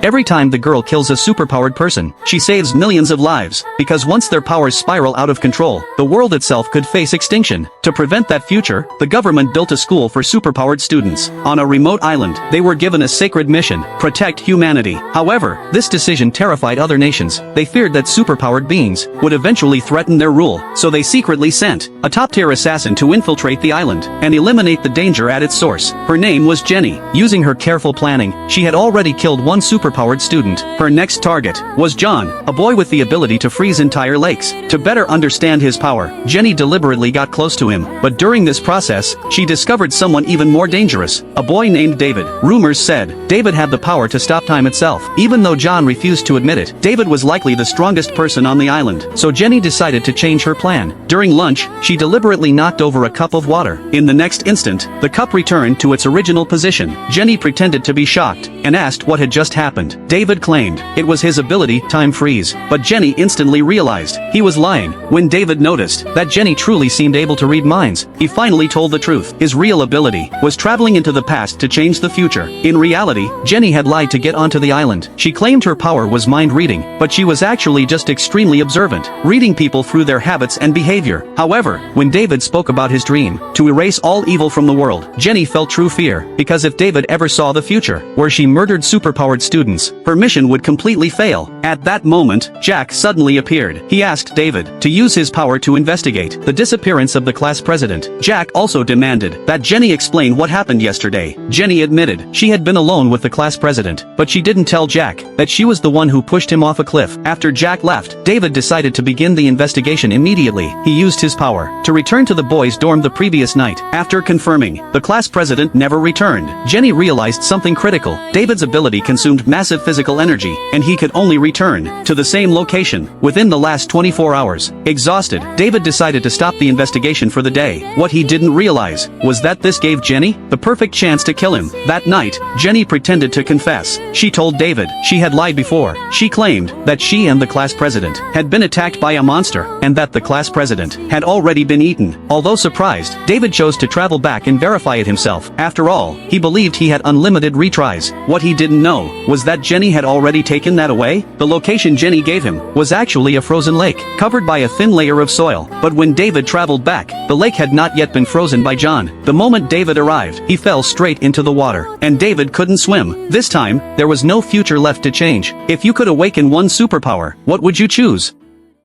Every time the girl kills a superpowered person, she saves millions of lives, because once their powers spiral out of control, the world itself could face extinction. To prevent that future, the government built a school for superpowered students. On a remote island, they were given a sacred mission: protect humanity. However, this decision terrified other nations. They feared that superpowered beings would eventually threaten their rule, so they secretly sent a top-tier assassin to infiltrate the island and eliminate the danger at its source. Her name was Jenny. Using her careful planning, she had already killed one superpowered student. Her next target was John, a boy with the ability to freeze entire lakes. To better understand his power, Jenny deliberately got close to him, but during this process, she discovered someone even more dangerous, a boy named David. Rumors said David had the power to stop time itself. Even though John refused to admit it, David was likely the strongest person on the island, so Jenny decided to change her plan. During lunch, she deliberately knocked over a cup of water. In the next instant, the cup returned to its original position. Jenny pretended to be shocked and asked what had just happened. David claimed it was his ability, time freeze, but Jenny instantly realized he was lying. When David noticed that Jenny truly seemed able to read minds, he finally told the truth. His real ability was traveling into the past to change the future. In reality, Jenny had lied to get onto the island. She claimed her power was mind reading, but she was actually just extremely observant, reading people through their habits and behavior. However, when David spoke about his dream to erase all evil from the world, Jenny felt true fear, because if David ever saw the future, where she murdered superpowered students, her mission would completely fail. At that moment, Jack suddenly appeared. He asked David to use his power to investigate the disappearance of the class president. Jack also demanded that Jenny explain what happened yesterday. Jenny admitted she had been alone with the class president, but she didn't tell Jack that she was the one who pushed him off a cliff. After Jack left, David decided to begin the investigation immediately. He used his power to return to the boys' dorm the previous night. After confirming the class president never returned, Jenny realized something critical. David's ability consumed massive physical energy, and he could only return to the same location within the last 24 hours. Exhausted, David decided to stop the investigation for the day. What he didn't realize was that this gave Jenny the perfect chance to kill him. That night, Jenny pretended to confess. She told David she had lied before. She claimed that she and the class president had been attacked by a monster, and that the class president had already been eaten. Although surprised, David chose to travel back and verify it himself. After all, he believed he had unlimited retries. What he didn't know was that Jenny had already taken that away. The location Jenny gave him was actually a frozen lake, covered by a thin layer of soil. But when David traveled back, the lake had not yet been frozen by John. The moment David arrived, he fell straight into the water, and David couldn't swim. This time, there was no future left to change. If you could awaken one superpower, what would you choose?